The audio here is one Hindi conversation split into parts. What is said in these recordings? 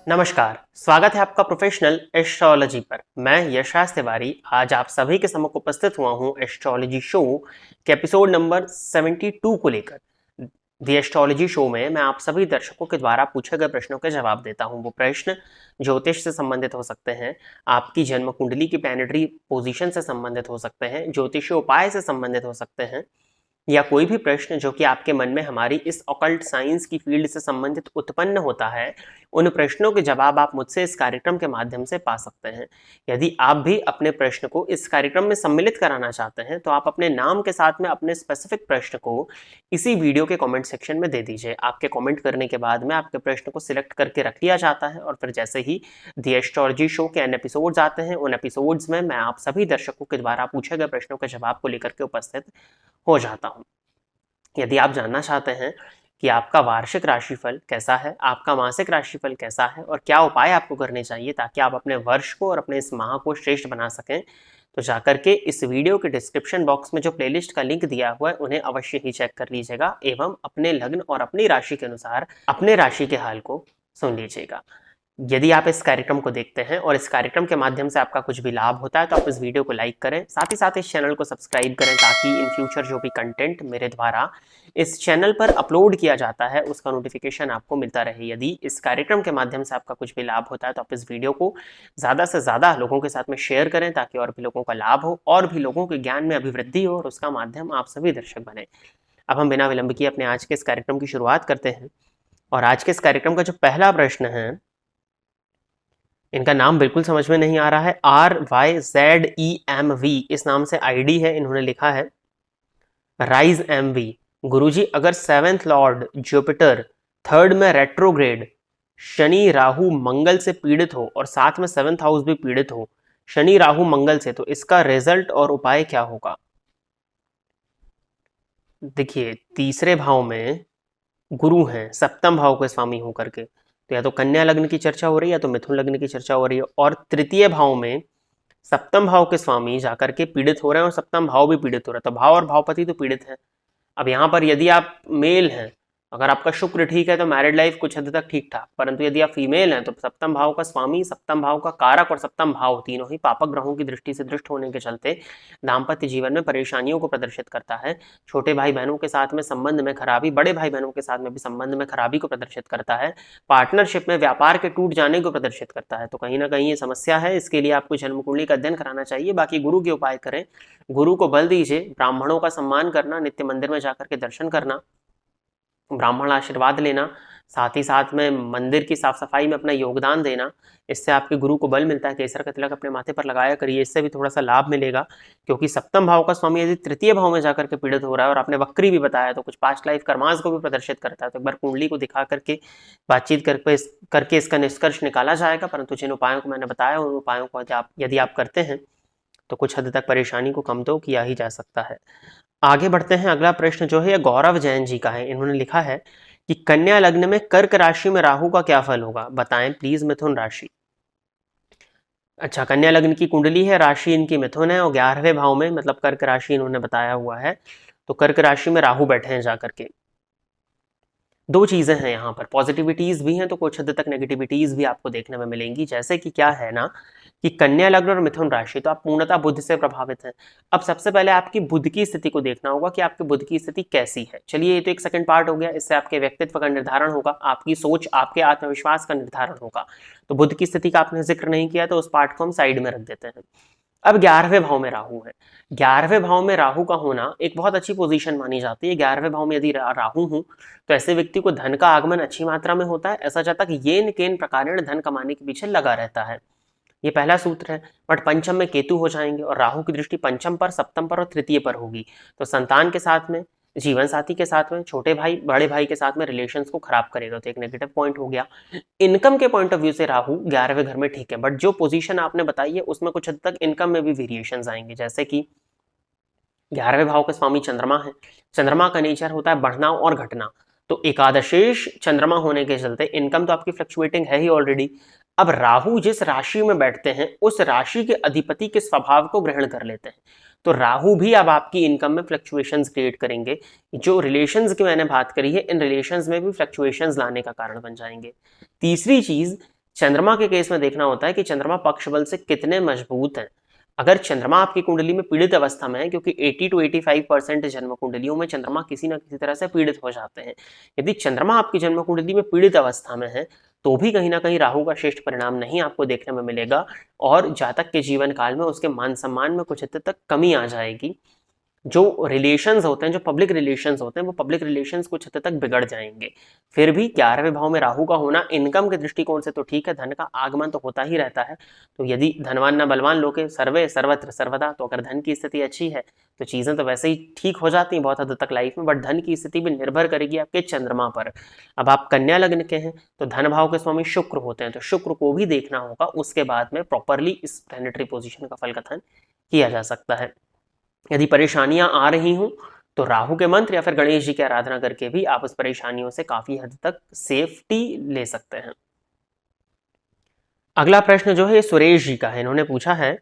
नमस्कार, स्वागत है आपका प्रोफेशनल एस्ट्रोलॉजी पर। मैं यशराज तिवारी आज आप सभी के सम्मुख उपस्थित हुआ हूं एस्ट्रोलॉजी शो के एपिसोड नंबर 72 को लेकर। द एस्ट्रोलॉजी शो में मैं आप सभी दर्शकों के द्वारा पूछे गए प्रश्नों के जवाब देता हूं। वो प्रश्न ज्योतिष से संबंधित हो सकते हैं, आपकी जन्म कुंडली की प्लैनेटरी पोजीशन से संबंधित हो सकते हैं, ज्योतिषीय उपाय से संबंधित हो सकते हैं, या कोई भी प्रश्न जो कि आपके मन में हमारी इस ऑकल्ट साइंस की फील्ड से संबंधित उत्पन्न होता है, उन प्रश्नों के जवाब आप मुझसे इस कार्यक्रम के माध्यम से पा सकते हैं। यदि आप भी अपने प्रश्न को इस कार्यक्रम में सम्मिलित कराना चाहते हैं तो आप अपने नाम के साथ में अपने स्पेसिफिक प्रश्न को इसी वीडियो के कमेंट सेक्शन में दे दीजिए। आपके कमेंट करने के बाद में आपके प्रश्न को सिलेक्ट करके रख लिया जाता है और फिर जैसे ही द एस्ट्रोलॉजी शो के अन्य एपिसोड्स आते हैं, उन एपिसोड्स में मैं आप सभी दर्शकों के द्वारा पूछे गए प्रश्नों के जवाब को लेकर के उपस्थित हो जाता हूं। यदि आप जानना चाहते हैं कि आपका वार्षिक राशिफल कैसा है, आपका मासिक राशिफल कैसा है और क्या उपाय आपको करने चाहिए ताकि आप अपने वर्ष को और अपने इस माह को श्रेष्ठ बना सकें, तो जाकर के इस वीडियो के डिस्क्रिप्शन बॉक्स में जो प्लेलिस्ट का लिंक दिया हुआ है उन्हें अवश्य ही चेक कर लीजिएगा एवं अपने लग्न और अपनी राशि के अनुसार अपने राशि के हाल को सुन लीजिएगा। यदि आप इस कार्यक्रम को देखते हैं और इस कार्यक्रम के माध्यम से आपका कुछ भी लाभ होता है तो आप इस वीडियो को लाइक करें, साथ ही साथ इस चैनल को सब्सक्राइब करें ताकि इन फ्यूचर जो भी कंटेंट मेरे द्वारा इस चैनल पर अपलोड किया जाता है उसका नोटिफिकेशन आपको मिलता रहे। यदि इस कार्यक्रम के माध्यम से आपका कुछ भी लाभ होता है तो आप इस वीडियो को ज़्यादा से ज़्यादा लोगों के साथ में शेयर करें ताकि और भी लोगों का लाभ हो और भी लोगों के ज्ञान में अभिवृद्धि हो और उसका माध्यम आप सभी दर्शक बने। अब हम बिना विलंब किए अपने आज के इस कार्यक्रम की शुरुआत करते हैं और आज के इस कार्यक्रम का जो पहला प्रश्न है, इनका नाम बिल्कुल समझ में नहीं आ रहा है। RYZEMV इस नाम से आईडी है, इन्होंने लिखा है राइज MV। गुरुजी, अगर 7th लॉर्ड जुपिटर 3rd में रेट्रोग्रेड शनि राहु मंगल से पीड़ित हो और साथ में 7th हाउस भी पीड़ित हो शनि राहु मंगल से, तो इसका रिजल्ट और उपाय क्या होगा? देखिए, तीसरे भाव में गुरु हैं, सप्तम भाव के स्वामी होकर के, तो या तो कन्या लग्न की चर्चा हो रही है या तो मिथुन लग्न की चर्चा हो रही है। और तृतीय भाव में सप्तम भाव के स्वामी जाकर के पीड़ित हो रहे हैं और सप्तम भाव भी पीड़ित हो रहा है, तो भाव और भावपति तो पीड़ित है। अब यहाँ पर यदि आप मेल हैं, अगर आपका शुक्र ठीक है तो मैरिड लाइफ कुछ हद तक ठीक ठाक, परंतु यदि आप फीमेल हैं तो सप्तम भाव का स्वामी, सप्तम भाव का कारक और सप्तम भाव तीनों ही पापक ग्रहों की दृष्टि से दृष्ट होने के चलते दाम्पत्य जीवन में परेशानियों को प्रदर्शित करता है। छोटे भाई बहनों के साथ में संबंध में खराबी, बड़े भाई बहनों के साथ में भी संबंध में खराबी को प्रदर्शित करता है, पार्टनरशिप में व्यापार के टूट जाने को प्रदर्शित करता है। तो कहीं ना कहीं ये समस्या है, इसके लिए आपको जन्म कुंडली का अध्ययन कराना चाहिए। बाकी गुरु के उपाय करें, गुरु को बल दीजिए, ब्राह्मणों का सम्मान करना, नित्य मंदिर में जाकर के दर्शन करना, ब्राह्मण आशीर्वाद लेना, साथ ही साथ में मंदिर की साफ सफाई में अपना योगदान देना, इससे आपके गुरु को बल मिलता है। केसर का तिलक अपने माथे पर लगाया करिए, इससे भी थोड़ा सा लाभ मिलेगा। क्योंकि सप्तम भाव का स्वामी यदि तृतीय भाव में जाकर के पीड़ित हो रहा है और आपने वक्री भी बताया तो कुछ पास्ट लाइफ कर्मांश को भी प्रदर्शित करता है। तो एक बार कुंडली को दिखा करके बातचीत करके इसका निष्कर्ष निकाला जाएगा। परंतु जिन उपायों को मैंने बताया उन उपायों को यदि आप करते हैं तो कुछ हद तक परेशानी को कम तो किया ही जा सकता है। आगे बढ़ते हैं। अगला प्रश्न जो है गौरव जैन जी का है। इन्होंने लिखा है कि कन्या लग्न में कर्क राशि में राहु का क्या फल होगा, बताएं प्लीज। मिथुन राशि। अच्छा, कन्या लग्न की कुंडली है, राशि इनकी मिथुन है और 11वें भाव में मतलब कर्क राशि इन्होंने बताया हुआ है। तो कर्क राशि में राहु बैठे हैं जाकर के। दो चीजें हैं यहाँ पर, पॉजिटिविटीज भी हैं तो कुछ हद तक नेगेटिविटीज भी आपको देखने में मिलेंगी। जैसे कि क्या है ना कि कन्या लग्न और मिथुन राशि तो आप पूर्णतः बुध से प्रभावित हैं। अब सबसे पहले आपकी बुध की स्थिति को देखना होगा कि आपकी बुध की स्थिति कैसी है। चलिए, ये तो एक सेकंड पार्ट हो गया, इससे आपके व्यक्तित्व का निर्धारण होगा, आपकी सोच, आपके आत्मविश्वास का निर्धारण होगा। तो बुध की स्थिति का आपने जिक्र नहीं किया तो उस पार्ट को हम साइड में रख देते हैं। अब 11वें भाव में राहु है। 11वें भाव में राहु का होना एक बहुत अच्छी पोजीशन मानी जाती है। 11वें भाव में यदि राहु हूं तो ऐसे व्यक्ति को धन का आगमन अच्छी मात्रा में होता है। ऐसा जाता कि येन केन प्रकारेण धन कमाने के पीछे लगा रहता है, ये पहला सूत्र है। बट पंचम में केतु हो जाएंगे और राहु की दृष्टि पंचम पर, सप्तम पर और तृतीय पर होगी। तो संतान के साथ में, जीवन साथी के साथ में, छोटे भाई बड़े भाई के साथ में रिलेशंस को खराब करेगा, तो एक नेगेटिव पॉइंट हो गया। इनकम के पॉइंट ऑफ व्यू से राहु 11वें घर में ठीक है, बट जो पोजीशन आपने बताई है उसमें कुछ हद तक इनकम में भी वेरिएशंस आएंगे। जैसे कि 11वें भाव के स्वामी चंद्रमा है, चंद्रमा का नेचर होता है बढ़ना और घटना, तो एकादशेष चंद्रमा होने के चलते इनकम तो आपकी फ्लक्चुएटिंग है ही ऑलरेडी। अब राहु जिस राशि में बैठते हैं उस राशि के अधिपति के स्वभाव को ग्रहण कर लेते हैं, तो राहु भी अब आपकी इनकम में फ्लक्चुएशंस क्रिएट करेंगे। जो रिलेशंस की मैंने बात करी है, इन रिलेशंस में भी फ्लक्चुएशंस लाने का कारण बन जाएंगे। तीसरी चीज, चंद्रमा के केस में देखना होता है कि चंद्रमा पक्ष बल से कितने मजबूत हैं। अगर चंद्रमा आपकी कुंडली में पीड़ित अवस्था में है, क्योंकि 80 to 85% जन्म कुंडलियों में चंद्रमा किसी न किसी तरह से पीड़ित हो जाते हैं। यदि चंद्रमा आपकी जन्म कुंडली में पीड़ित अवस्था में है तो भी कहीं ना कहीं राहु का श्रेष्ठ परिणाम नहीं आपको देखने में मिलेगा और जातक के जीवन काल में उसके मान सम्मान में कुछ हद तक कमी आ जाएगी। जो रिलेशंस होते हैं, जो पब्लिक रिलेशंस होते हैं, वो पब्लिक रिलेशंस कुछ हद तक बिगड़ जाएंगे। फिर भी 11वें भाव में राहु का होना इनकम के दृष्टिकोण से तो ठीक है, धन का आगमन तो होता ही रहता है। तो यदि धनवान न बलवान लोके सर्वे सर्वत्र सर्वदा, तो अगर धन की स्थिति अच्छी है तो चीजें तो वैसे ही ठीक हो जाती हैं बहुत हद तक लाइफ में, बट धन की स्थिति भी निर्भर करेगी आपके चंद्रमा पर। अब आप कन्या लग्न के हैं तो धन भाव के स्वामी शुक्र होते हैं, तो शुक्र को भी देखना होगा, उसके बाद में प्रॉपरली इस प्लैनेटरी पोजिशन का फल कथन किया जा सकता है। यदि परेशानियां आ रही हों तो राहु के मंत्र या फिर गणेश जी की आराधना करके भी आप उस परेशानियों से काफी हद तक सेफ्टी ले सकते हैं। अगला प्रश्न जो है सुरेश जी का है। इन्होंने पूछा है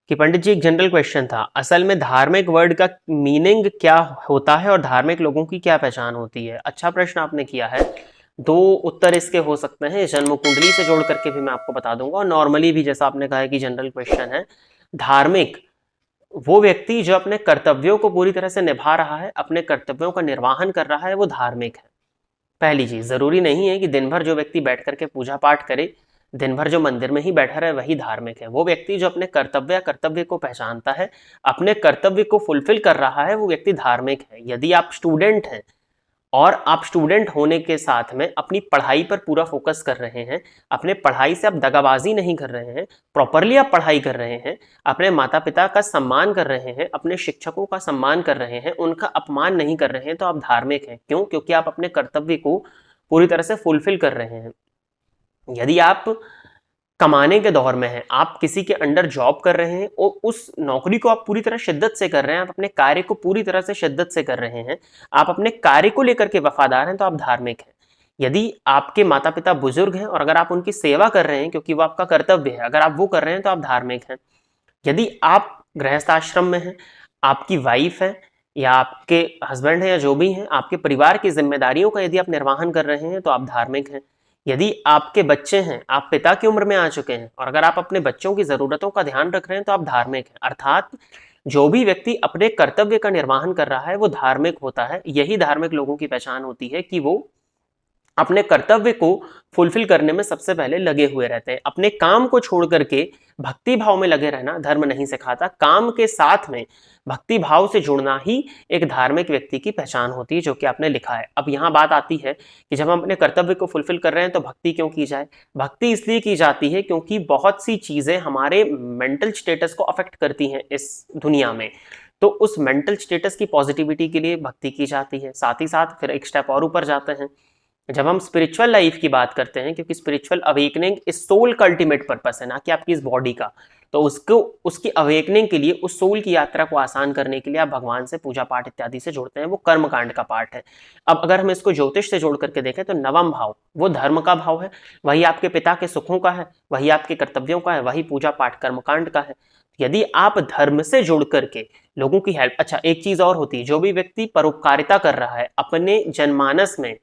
कि पंडित जी एक जनरल क्वेश्चन था, असल में धार्मिक वर्ड का मीनिंग क्या होता है और धार्मिक लोगों की क्या पहचान होती है। अच्छा प्रश्न आपने किया है। दो उत्तर इसके हो सकते हैं, जन्म कुंडली से जोड़ करके भी मैं आपको बता दूंगा और नॉर्मली भी, जैसा आपने कहा है कि जनरल क्वेश्चन है। धार्मिक वो व्यक्ति जो अपने कर्तव्यों को पूरी तरह से निभा रहा है, अपने कर्तव्यों का निर्वहन कर रहा है, वो धार्मिक है। पहली चीज, जरूरी नहीं है कि दिन भर जो व्यक्ति बैठ करके पूजा पाठ करे, दिन भर जो मंदिर में ही बैठा रहे वही धार्मिक है। वो व्यक्ति जो अपने कर्तव्य को पहचानता है, अपने कर्तव्य को फुलफिल कर रहा है, वो व्यक्ति धार्मिक है। यदि आप स्टूडेंट हैं और आप स्टूडेंट होने के साथ में अपनी पढ़ाई पर पूरा फोकस कर रहे हैं, अपने पढ़ाई से आप दगाबाजी नहीं कर रहे हैं, प्रॉपरली आप पढ़ाई कर रहे हैं, अपने माता पिता का सम्मान कर रहे हैं, अपने शिक्षकों का सम्मान कर रहे हैं, उनका अपमान नहीं कर रहे हैं, तो आप धार्मिक हैं। क्यों? क्योंकि आप अपने कर्तव्य को पूरी तरह से फुलफिल कर रहे हैं। यदि आप कमाने के दौर में हैं, आप किसी के अंडर जॉब कर रहे हैं और उस नौकरी को आप पूरी तरह शिद्दत से कर रहे हैं, आप अपने कार्य को पूरी तरह से शिद्दत से कर रहे हैं, आप अपने कार्य को लेकर के वफादार हैं, तो आप धार्मिक हैं। यदि आपके माता पिता बुजुर्ग हैं और अगर आप उनकी सेवा कर रहे हैं क्योंकि वो आपका कर्तव्य है, अगर आप वो कर रहे हैं तो आप धार्मिक हैं। यदि आप गृहस्थ आश्रम में हैं, आपकी वाइफ है या आपके हस्बैंड है या जो भी हैं, आपके परिवार की जिम्मेदारियों का यदि आप निर्वहन कर रहे हैं तो आप धार्मिक हैं। यदि आपके बच्चे हैं, आप पिता की उम्र में आ चुके हैं और अगर आप अपने बच्चों की जरूरतों का ध्यान रख रहे हैं तो आप धार्मिक हैं। अर्थात जो भी व्यक्ति अपने कर्तव्य का निर्वहन कर रहा है वो धार्मिक होता है। यही धार्मिक लोगों की पहचान होती है कि वो अपने कर्तव्य को फुलफिल करने में सबसे पहले लगे हुए रहते हैं। अपने काम को छोड़ करके भक्ति भाव में लगे रहना धर्म नहीं सिखाता। काम के साथ में भक्ति भाव से जुड़ना ही एक धार्मिक व्यक्ति की पहचान होती है, जो कि आपने लिखा है। अब यहाँ बात आती है कि जब हम अपने कर्तव्य को फुलफिल कर रहे हैं तो भक्ति क्यों की जाए। भक्ति इसलिए की जाती है क्योंकि बहुत सी चीजें हमारे मेंटल स्टेटस को अफेक्ट करती हैं इस दुनिया में, तो उस मेंटल स्टेटस की पॉजिटिविटी के लिए भक्ति की जाती है। साथ ही साथ फिर एक स्टेप और ऊपर जाते हैं, जब हम स्पिरिचुअल लाइफ की बात करते हैं, क्योंकि स्पिरिचुअल अवेकनिंग इस सोल का अल्टीमेट पर्पस है, ना कि आपकी इस बॉडी का, तो उसको उसकी अवेकनिंग के लिए, उस सोल की यात्रा को आसान करने के लिए आप भगवान से पूजा पाठ इत्यादि से जुड़ते हैं। वो कर्म कांड का पार्ट है। अब अगर हम इसको ज्योतिष से जोड़ करके देखें तो नवम भाव वो धर्म का भाव है, वही आपके पिता के सुखों का है, वही आपके कर्तव्यों का है, वही पूजा पाठ कर्मकांड का है। यदि आप धर्म से जुड़ करके लोगों की हेल्प, अच्छा एक चीज और होती है, जो भी व्यक्ति परोपकारिता कर रहा है, अपने जनमानस में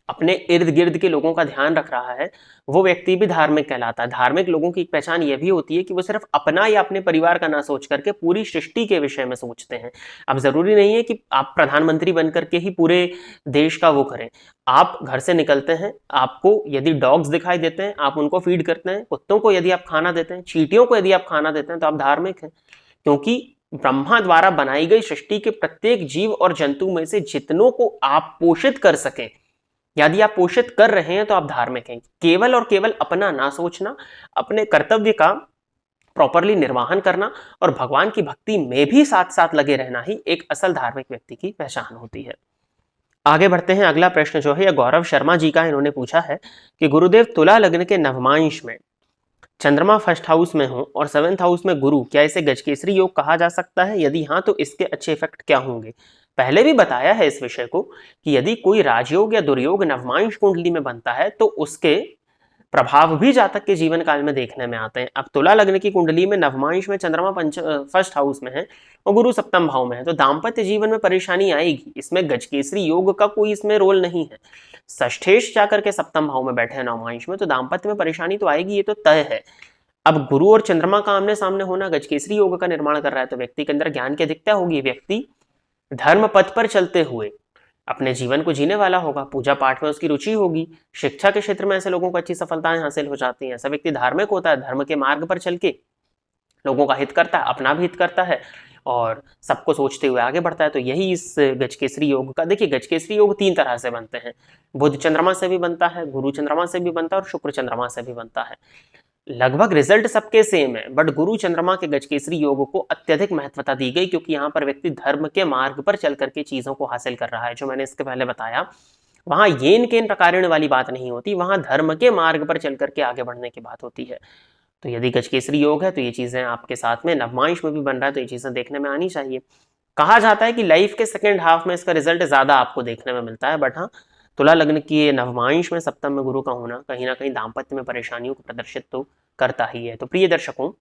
अपने इर्द गिर्द के लोगों का ध्यान रख रहा है, वो व्यक्ति भी धार्मिक कहलाता है। धार्मिक लोगों की एक पहचान यह भी होती है कि वो सिर्फ अपना या अपने परिवार का ना सोच करके पूरी सृष्टि के विषय में सोचते हैं। अब जरूरी नहीं है कि आप प्रधानमंत्री बन करके ही पूरे देश का वो करें। आप घर से निकलते हैं, आपको यदि डॉग्स दिखाई देते हैं आप उनको फीड करते हैं, कुत्तों को यदि आप खाना देते हैं, चींटियों को यदि आप खाना देते हैं, तो आप धार्मिक हैं। क्योंकि ब्रह्मा द्वारा बनाई गई सृष्टि के प्रत्येक जीव और जंतु में से जितनों को आप पोषित कर सकें, यदि आप पोषित कर रहे हैं तो आप धार्मिक हैं। केवल और केवल अपना ना सोचना, अपने कर्तव्य का प्रॉपरली निर्वहन करना और भगवान की भक्ति में भी साथ साथ लगे रहना ही एक असल धार्मिक व्यक्ति की पहचान होती है। आगे बढ़ते हैं। अगला प्रश्न जो है यह गौरव शर्मा जी का। इन्होंने पूछा है कि गुरुदेव, तुला लग्न के नवमांश में चंद्रमा फर्स्ट हाउस में हो और 7th हाउस में गुरु, क्या इसे गजकेसरी योग कहा जा सकता है? यदि हाँ तो इसके अच्छे इफेक्ट क्या होंगे? पहले भी बताया है इस विषय को कि यदि कोई राजयोग या दुर्योग नवमांश कुंडली में बनता है तो उसके प्रभाव भी जातक के जीवन काल में देखने में आते हैं। अब तुला लग्न की कुंडली में नवमांश में चंद्रमा फर्स्ट हाउस में है और गुरु सप्तम भाव में है, तो दाम्पत्य जीवन में परेशानी आएगी। इसमें गजकेसरी योग का कोई इसमें रोल नहीं है। षष्ठेश जाकर के सप्तम भाव में बैठे हैं नवमांश में, तो दाम्पत्य में परेशानी तो आएगी, ये तो तय है। अब गुरु और चंद्रमा का आमने सामने होना गजकेसरी योग का निर्माण कर रहा है, तो व्यक्ति के अंदर ज्ञान की अधिकता होगी। व्यक्ति धर्म पथ पर चलते हुए अपने जीवन को जीने वाला होगा, पूजा पाठ में उसकी रुचि होगी। शिक्षा के क्षेत्र में ऐसे लोगों को अच्छी सफलताएं हासिल हो जाती हैं। ऐसा व्यक्ति धार्मिक होता है, धर्म के मार्ग पर चल के लोगों का हित करता है, अपना भी हित करता है और सबको सोचते हुए आगे बढ़ता है। तो यही इस गजकेसरी योग का, देखिए गजकेसरी योग 3 तरह से बनते हैं। बुध चंद्रमा से भी बनता है, गुरु चंद्रमा से भी बनता है और शुक्र चंद्रमा से भी बनता है। लगभग रिजल्ट सबके सेम है, बट गुरु चंद्रमा के गजकेसरी योग को अत्यधिक महत्वता दी गई, क्योंकि यहाँ पर व्यक्ति धर्म के मार्ग पर चल करके चीजों को हासिल कर रहा है। जो मैंने इसके पहले बताया, वहां येन केन प्रकारेण वाली बात नहीं होती, वहां धर्म के मार्ग पर चल करके आगे बढ़ने की बात होती है। तो यदि गजकेसरी योग है तो ये चीजें आपके साथ में नवमांश में भी बन रहा है, तो ये चीजें देखने में आनी चाहिए। कहा जाता है कि लाइफ के सेकेंड हाफ में इसका रिजल्ट ज्यादा आपको देखने में मिलता है, बट हाँ, तुला लग्न की नवमांश में सप्तम में गुरु का होना कहीं ना कहीं दाम्पत्य में परेशानियों को प्रदर्शित तो करता ही है। तो प्रिय दर्शकों,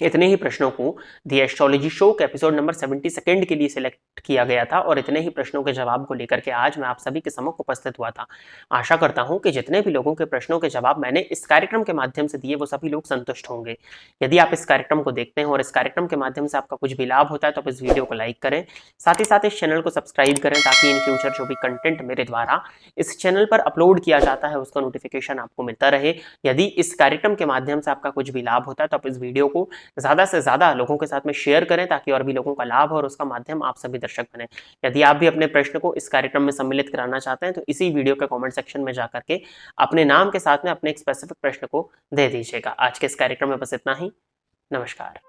इतने ही प्रश्नों को दी एस्ट्रोलॉजी शो के एपिसोड नंबर 72 के लिए सिलेक्ट किया गया था और इतने ही प्रश्नों के जवाब को लेकर के आज मैं आप सभी के सम्मुख उपस्थित हुआ था। आशा करता हूं कि जितने भी लोगों के प्रश्नों के जवाब मैंने इस कार्यक्रम के माध्यम से दिए वो सभी लोग संतुष्ट होंगे। यदि आप इस कार्यक्रम को देखते हैं और इस कार्यक्रम के माध्यम से आपका कुछ भी लाभ होता है तो आप इस वीडियो को लाइक करें, साथ ही साथ इस चैनल को सब्सक्राइब करें, ताकि इन फ्यूचर जो भी कंटेंट मेरे द्वारा इस चैनल पर अपलोड किया जाता है उसका नोटिफिकेशन आपको मिलता रहे। यदि इस कार्यक्रम के माध्यम से आपका कुछ भी लाभ होता है तो आप इस वीडियो को ज्यादा से ज्यादा लोगों के साथ में शेयर करें, ताकि और भी लोगों का लाभ हो और उसका माध्यम आप सभी दर्शक बने। यदि आप भी अपने प्रश्न को इस कार्यक्रम में सम्मिलित कराना चाहते हैं तो इसी वीडियो के कमेंट सेक्शन में जाकर के अपने नाम के साथ में अपने एक स्पेसिफिक प्रश्न को दे दीजिएगा। आज के इस कार्यक्रम में बस इतना ही। नमस्कार।